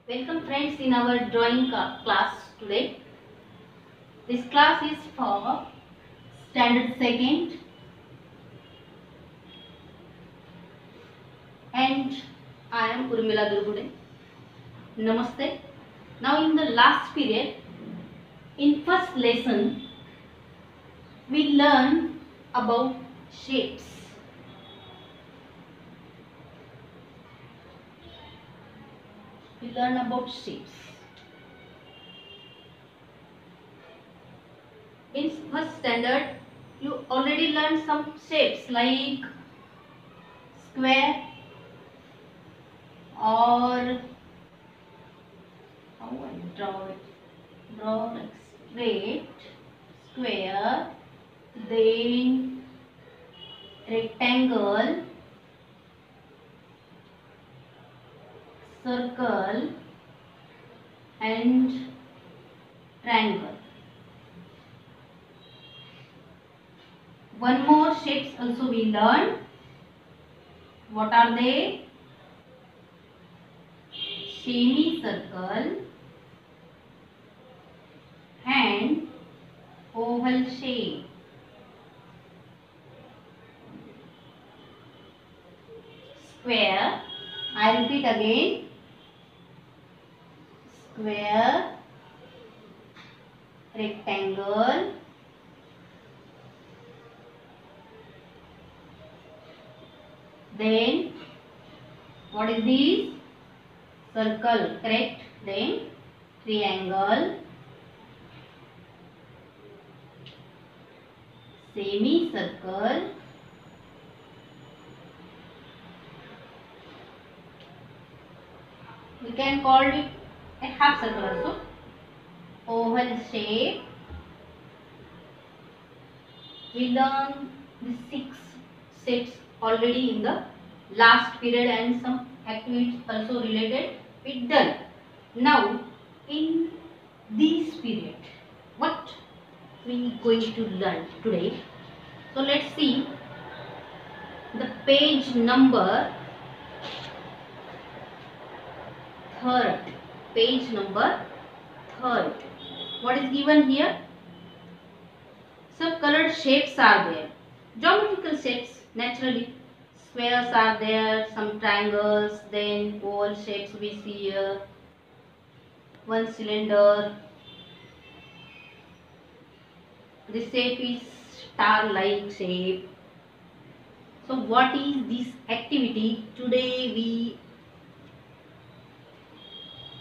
Welcome friends in our drawing class today. This class is for standard second and I am Urmila Durgude. Namaste. Now in the last period, in first lesson, we learn about shapes. We learn about shapes. In first standard, you already learned some shapes like square or how I draw it. Draw like straight, square, then rectangle, circle and triangle. One more shapes also we learn. What are they? Semicircle and oval shape. Square, I repeat again, square, rectangle, then what is this? Circle, correct? Then triangle, semicircle, we can call it a half circle also, oval shape. We learned the 6 shapes already in the last period and some activities also related with done. Now in this period, what we going to learn today? So let's see the page number 3rd. Page number 3rd. What is given here? Some colored shapes are there. Geometrical shapes, naturally. Squares are there, some triangles, then oval shapes we see here. One cylinder. This shape is star-like shape. So what is this activity? Today we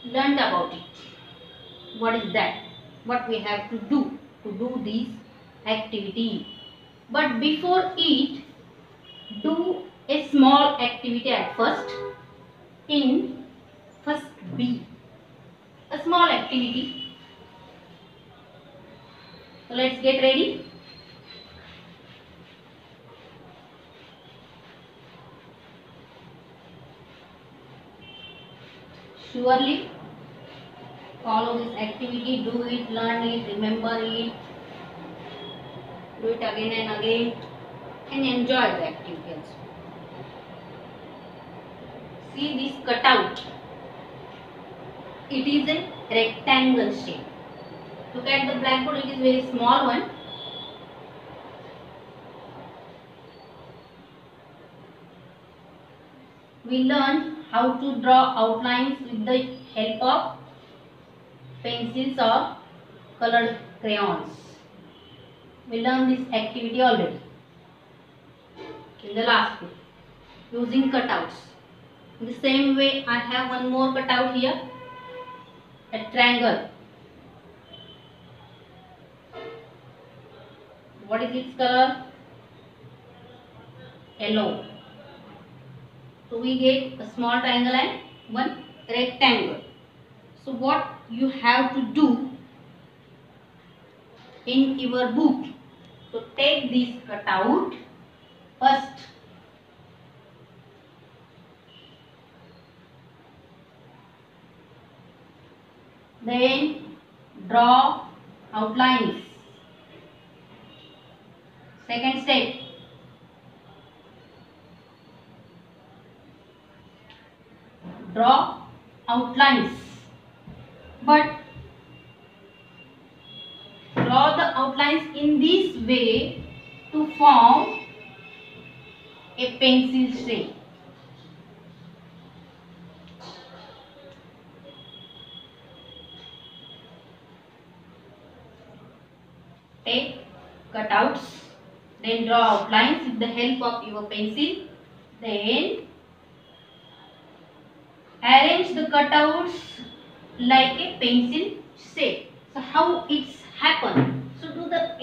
learned about it. What is that? What we have to do this activity. But before it, do a small activity at first in first B. A small activity. So let's get ready. Surely follow this activity, do it, learn it, remember it, do it again and again and enjoy the activity also. See this cutout. It is a rectangle shape. Look at the blackboard, it is very small one. We learn how to draw outlines with the help of pencils or colored crayons. We learned this activity already in the last book using cutouts. In the same way, I have one more cutout here, a triangle. What is its color? Yellow. So we get a small triangle and one rectangle. So what you have to do in your book? So take this cutout first. Then draw outlines. Second step. Draw outlines. but draw the outlines in this way to form a pencil shape. Take cutouts, then draw outlines with the help of your pencil. Then arrange the cutouts like a pencil shape. So how it's happen? So do the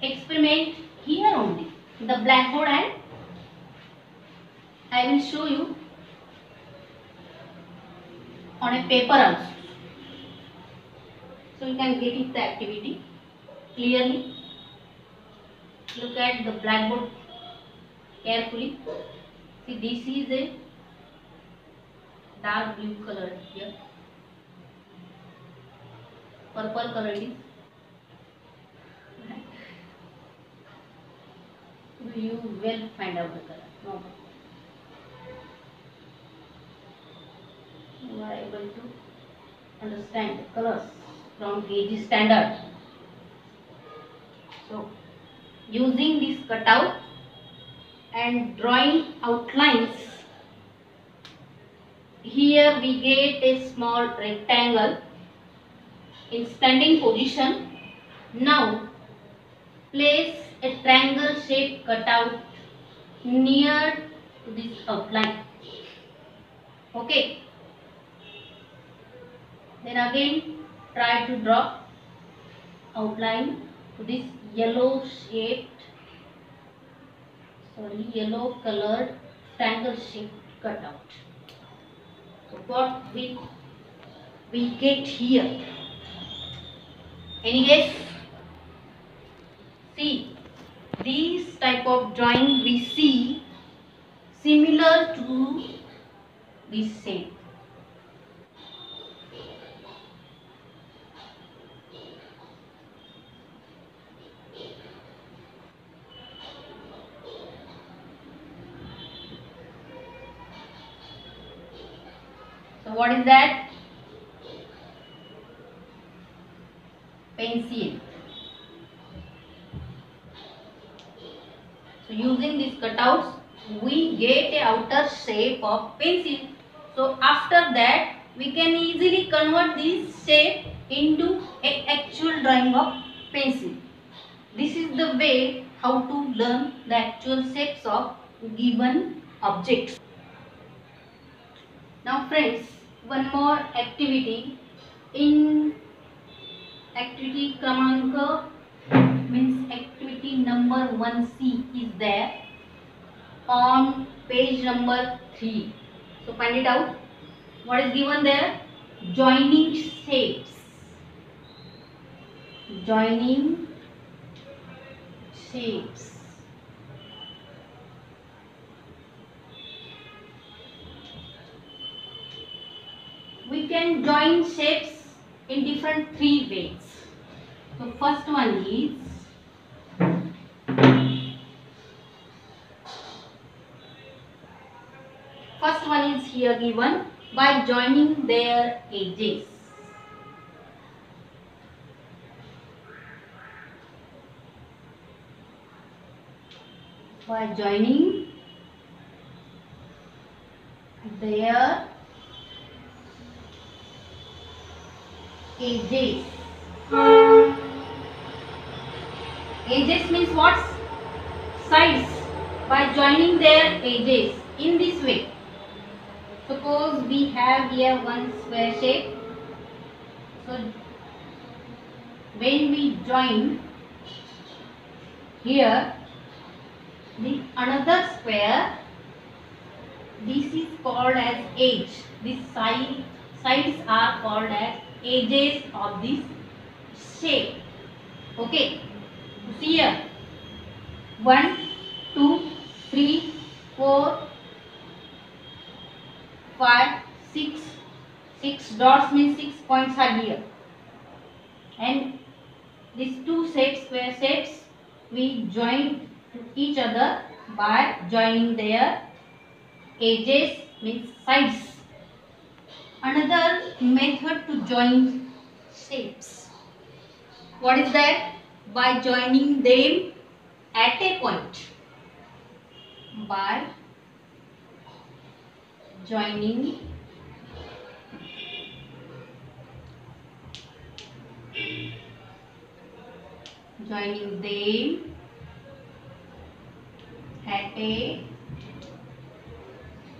experiment here only, the blackboard, and I will show you on a paper also. So you can get it the activity clearly. Look at the blackboard carefully. See, this is a dark blue color here. Purple color is. You will find out the color. No. You are able to understand the colors from gauge standard. So, using this cutout and drawing outlines, here we get a small rectangle in standing position. Now, place a triangle shaped cutout near to this outline. Okay. Then again try to draw outline to this yellow colored triangle shaped cutout. So what we get here? Any guess? See, this type of drawing we see similar to this shape. So what is that? Pencil. So using these cutouts, we get a outer shape of pencil. So after that, we can easily convert this shape into an actual drawing of pencil. This is the way how to learn the actual shapes of given objects. Now friends, one more activity. In activity Kramanka, means activity number 1C is there on page number 3. So find it out. What is given there? Joining shapes. Joining shapes. We can join shapes in different 3 ways. So first one is here given by joining their edges. By joining their edges. Edges means what? Sides. By joining their edges in this way. Suppose we have here one square shape. So when we join here the another square, this is called as edge. These sides are called as edges of this shape. Okay. See here. 1, 2, 3, 4, 5, 6. 6 dots means 6 points are here. And these 2 shapes, square shapes, we join to each other by joining their edges, means sides. Another method to join shapes. What is that? By joining them at a point. By joining them at a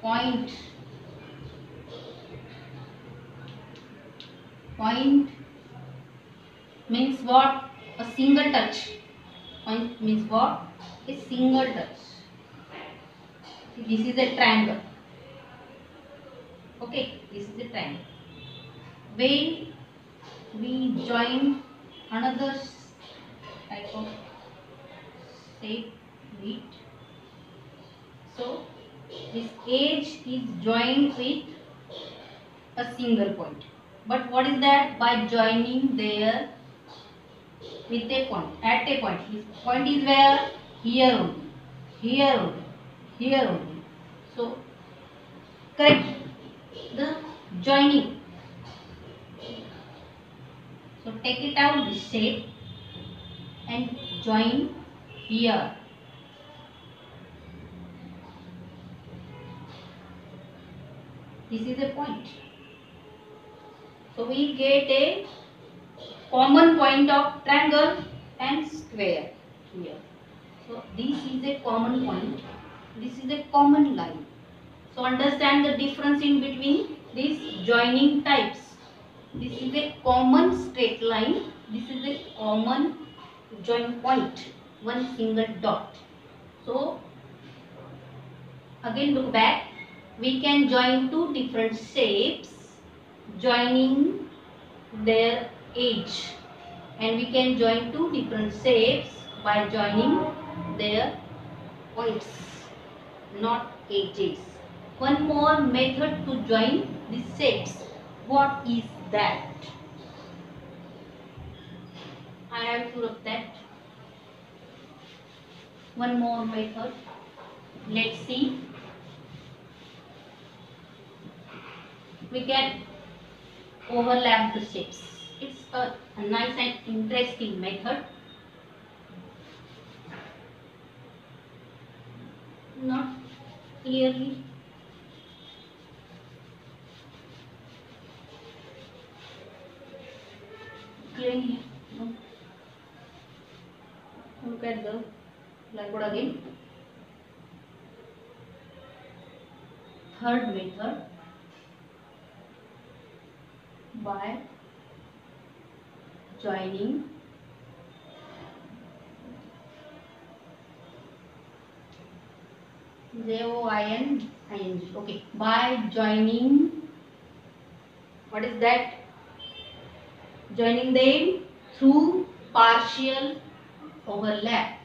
point. Point means what? A single touch. Point means what? A single touch. This is a triangle. Okay, this is a triangle. When we join another type of shape with, so this edge is joined with a single point. But what is that? By joining there with a point, at a point. This point is where? Here only, here only, here only. So correct the joining. So take it out this shape and join here. This is a point. So we get a common point of triangle and square here. So this is a common point. This is a common line. So understand the difference in between these joining types. This is a common straight line. This is a common join point. One single dot. So again look back. We can join two different shapes joining their edge, and we can join two different shapes by joining their points, not edges. One more method to join these shapes. What is that? I have to look that. One more method. Let's see. We can overlap the shapes. It's a nice and interesting method. Not clearly. Clear here. No. Look at the blackboard again. Third method. By joining joining, okay, by joining, what is that? Joining them through partial overlap.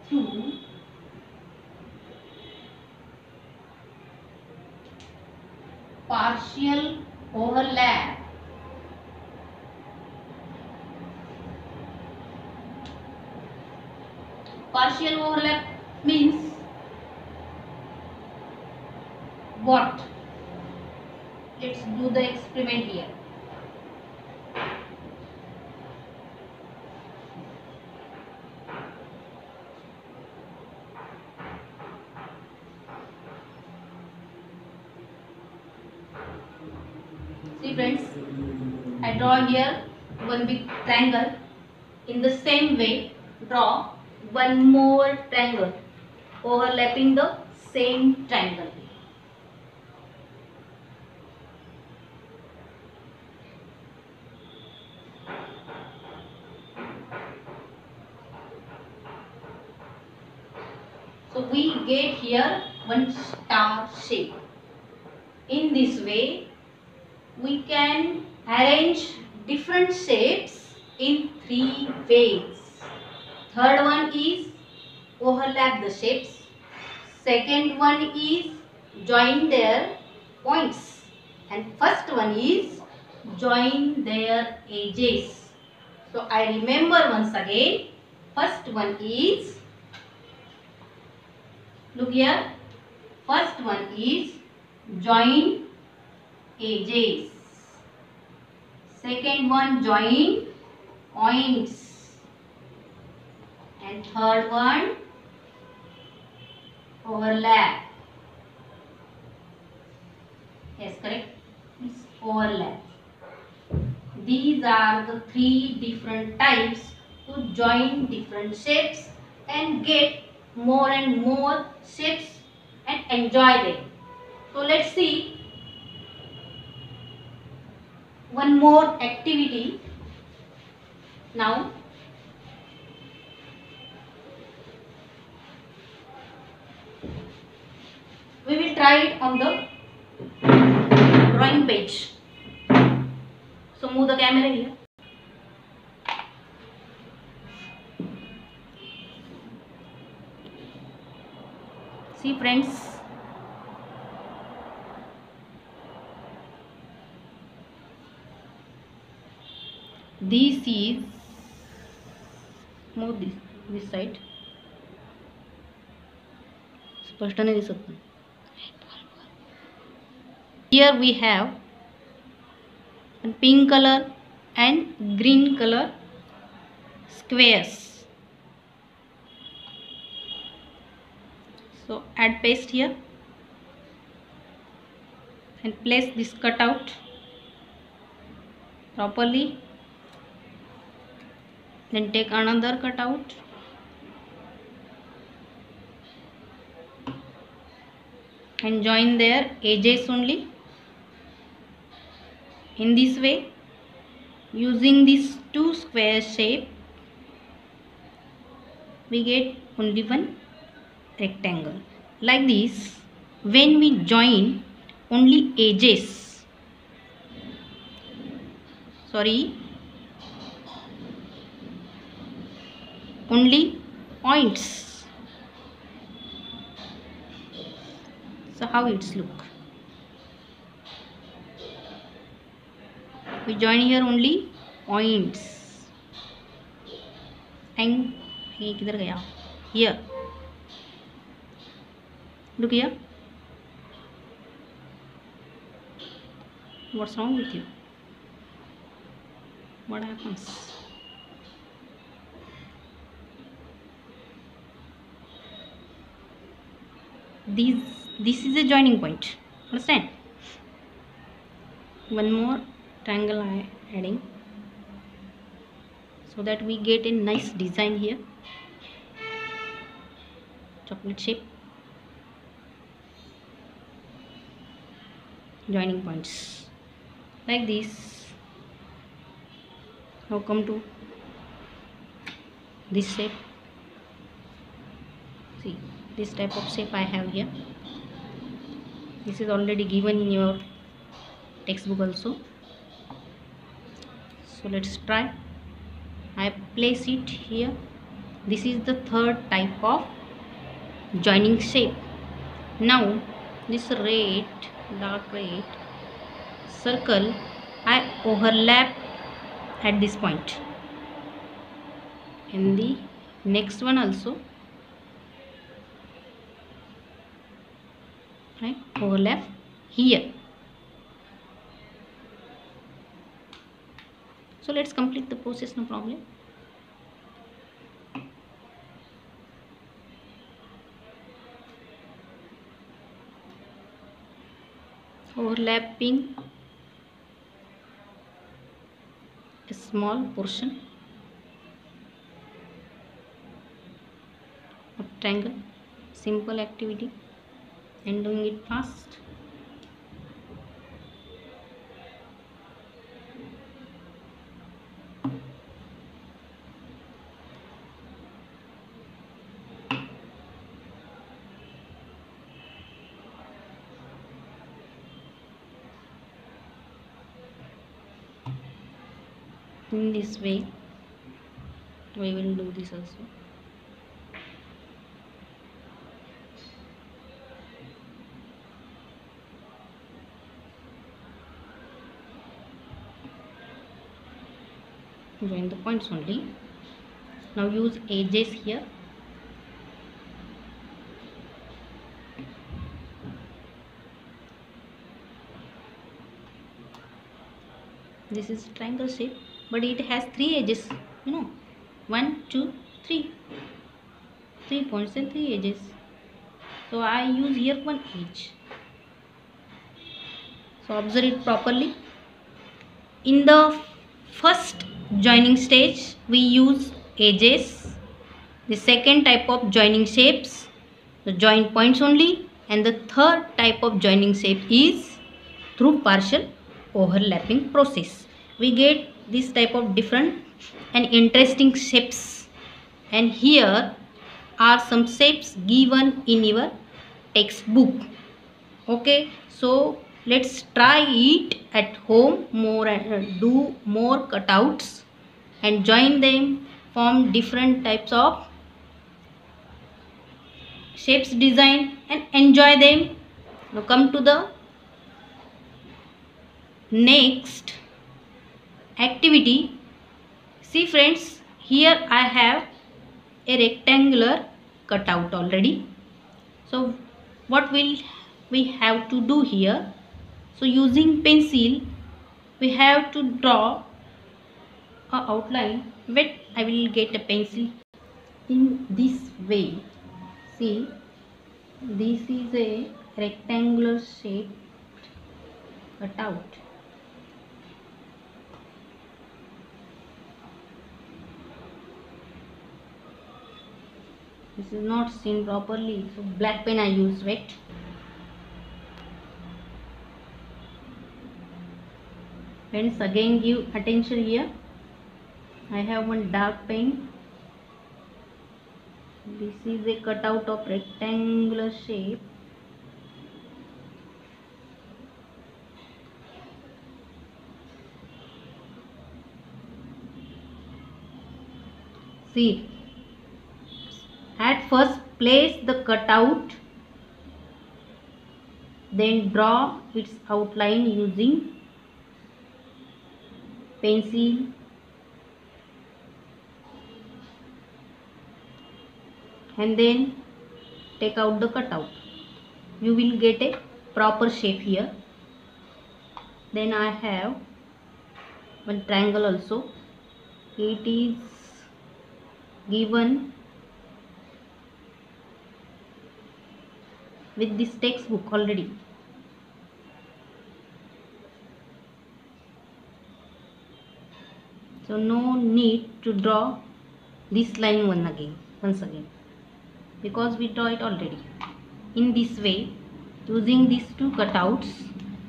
Through partial overlap. Partial overlap means what? Let's do the experiment here. See friends, I draw here one big triangle. In the same way, draw one more triangle overlapping the same triangle. So we get here one star shape. In this way, we can arrange different shapes in three ways. Third one is overlap the shapes. Second one is join their points. And first one is join their edges. So I remember once again. First one is Look here. First one is join edges. Second one join points. And third one overlap. Yes, correct. It's overlap. These are the three different types to join different shapes and get more and more shapes and enjoy them. So let's see one more activity now. We will try it on the drawing page. So move the camera here. See friends, this is, move this side. स्पष्ट नहीं दिसत. Here we have pink color and green color squares. So add paste here and place this cutout properly. Then take another cutout and join their edges only. In this way, using this two square shape, we get only one rectangle. Like this, when we join only edges, only points. So how it's look? We join here only points and here. Look here. What's wrong with you? What happens? This is a joining point. Understand? One more triangle I am adding so that we get a nice design here. Chocolate shape. Joining points like this. Now come to this shape. See, this type of shape I have here. This is already given in your textbook also. So let's try. I place it here. This is the third type of joining shape. Now this red, dark red circle I overlap at this point. And the next one also I overlap here. So let's complete the process, no problem. Overlapping a small portion of triangle. Simple activity and doing it fast. In this way we will do this also. Join the points only. Now use edges here. This is triangle shape, but it has 3 edges, 1 2 3, 3 points and 3 edges. So I use here one edge. So observe it properly. In the first joining stage we use edges. The second type of joining shapes, the join points only, and the third type of joining shape is through partial overlapping process. We get this type of different and interesting shapes, and here are some shapes given in your textbook. Okay, so let's try it at home more and do more cutouts and join them, form different types of shapes, design, and enjoy them. Now come to the next activity. See friends, here I have a rectangular cutout already. So what will we have to do here? So using pencil we have to draw a outline. But I will get a pencil in this way. See, this is a rectangular shape cutout. This is not seen properly, so black pen I use. Wet. Friends, again give attention here. I have one dark pen. This is a cutout of rectangular shape. See, at first place the cutout, then draw its outline using pencil, and then take out the cutout. You will get a proper shape here. Then I have one triangle also. It is given with this textbook already. So no need to draw this line once again, because we draw it already. In this way, using these two cutouts,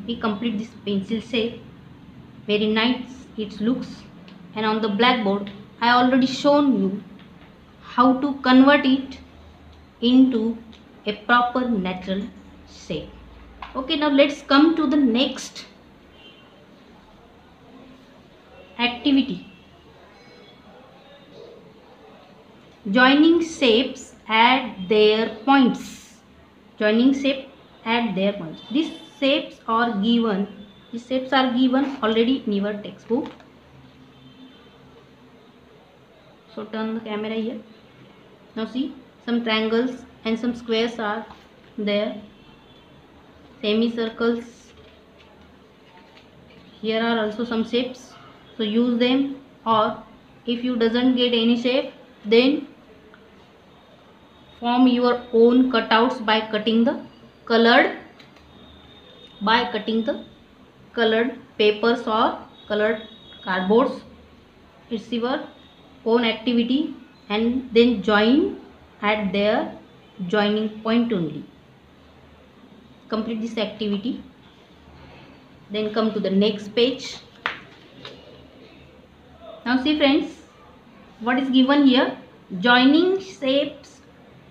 we complete this pencil shape. Very nice it looks. And on the blackboard I already shown you how to convert it into a proper natural shape. Okay, now let's come to the next activity. Joining shapes at their points. Joining shape at their points. These shapes are given already in your textbook. So turn the camera here. Now see, some triangles and some squares are there. Semicircles. Here are also some shapes. So use them, or if you doesn't get any shape, then form your own cutouts by cutting the colored papers or colored cardboards. It's your own activity, and then join at their joining point only. Complete this activity. Then come to the next page. Now see friends, what is given here? Joining shapes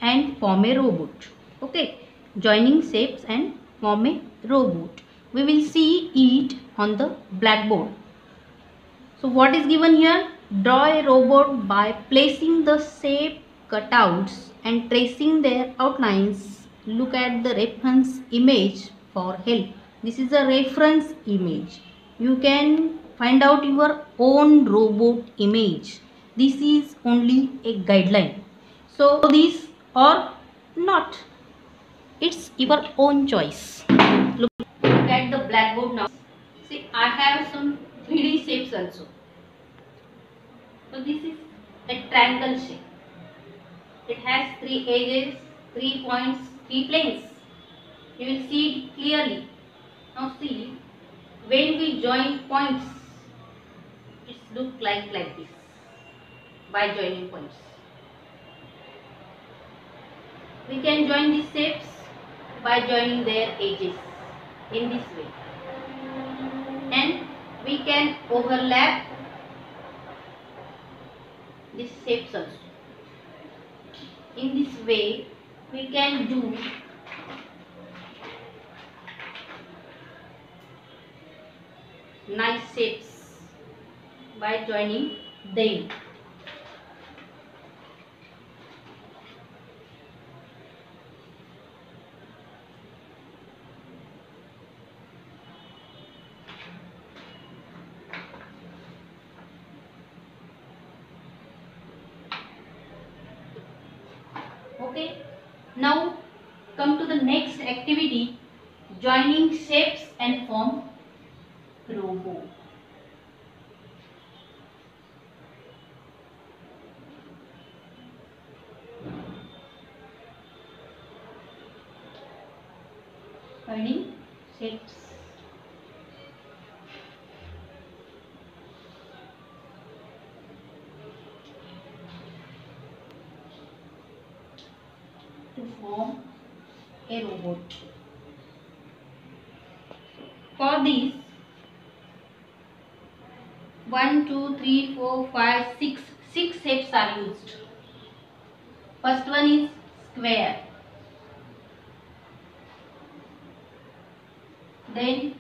and form a robot. Okay, joining shapes and form a robot. We will see it on the blackboard. So what is given here? Draw a robot by placing the shape cutouts and tracing their outlines. Look at the reference image for help. This is a reference image. You can find out your own robot image. This is only a guideline. So this or not, it's your own choice. Look at the blackboard now. See, I have some 3D shapes also. So this is a triangle shape. It has 3 edges, 3 points, 3 planes. You will see it clearly. Now see, when we join points, it looks like this by joining points. We can join these shapes by joining their edges in this way, and we can overlap these shapes also. In this way, we can do nice shapes by joining them. Okay, now come to the next activity, joining shapes and form robo. Joining shapes. To form a robot. For this, 1, 2, 3, 4, 5, 6, 6 shapes are used. First one is square, then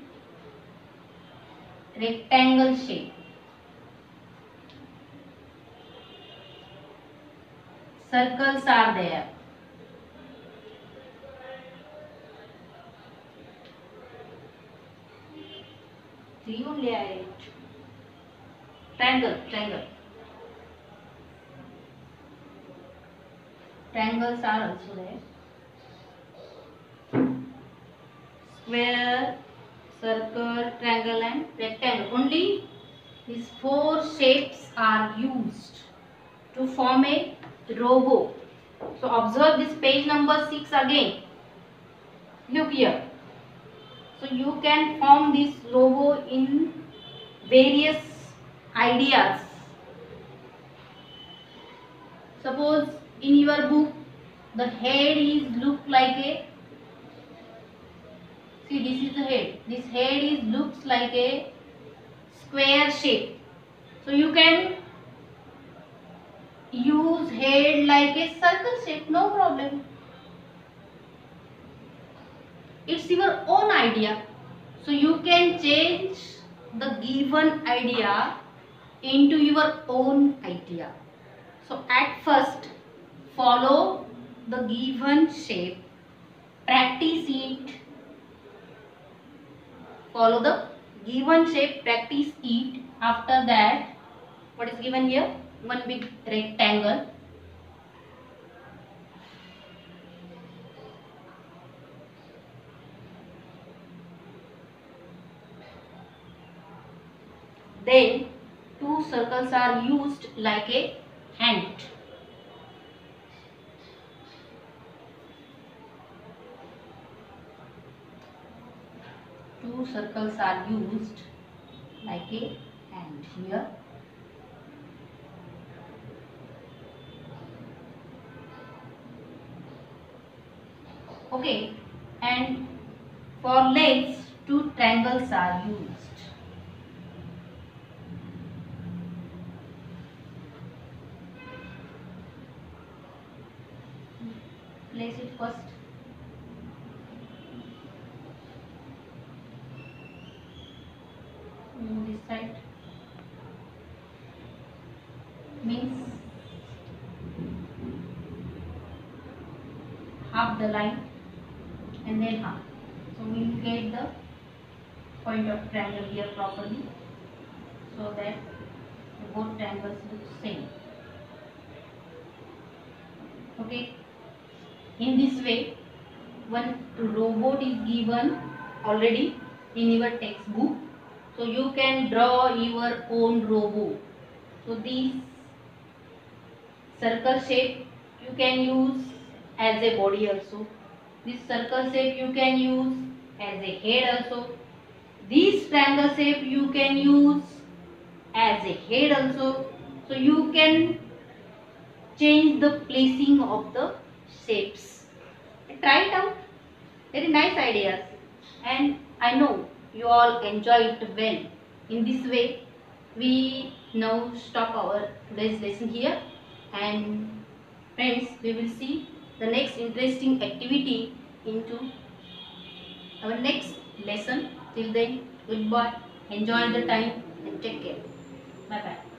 rectangle shape, circles are there, three only I write. Triangles are also there. Square, circle, triangle and rectangle. Only these 4 shapes are used to form a robo. So observe this page number 6 again. Look here. So you can form this robo in various ideas. Suppose in your book the head is look like a, see this is the head. This head is looks like a square shape. So you can use head like a circle shape, no problem. It's your own idea. So you can change the given idea into your own idea. So at first, follow the given shape, practice it. Follow the given shape, practice it. After that, what is given here? One big rectangle. Then 2 circles are used like a hand. Two circles are used like a hand here. Okay, and for legs 2 triangles are used. Place it first. This side means half the line and then half. So we will get the point of triangle here properly, so that both triangles look same. Okay. In this way, one robot is given already in your textbook. So you can draw your own robo. So this circle shape you can use as a body also. This circle shape you can use as a head also. This triangle shape you can use as a head also. So you can change the placing of the shapes. Try it out. Very nice ideas. And I know you all enjoy it well. In this way, we now stop our today's lesson here. And friends, we will see the next interesting activity into our next lesson. Till then, goodbye. Enjoy the time and take care. Bye bye.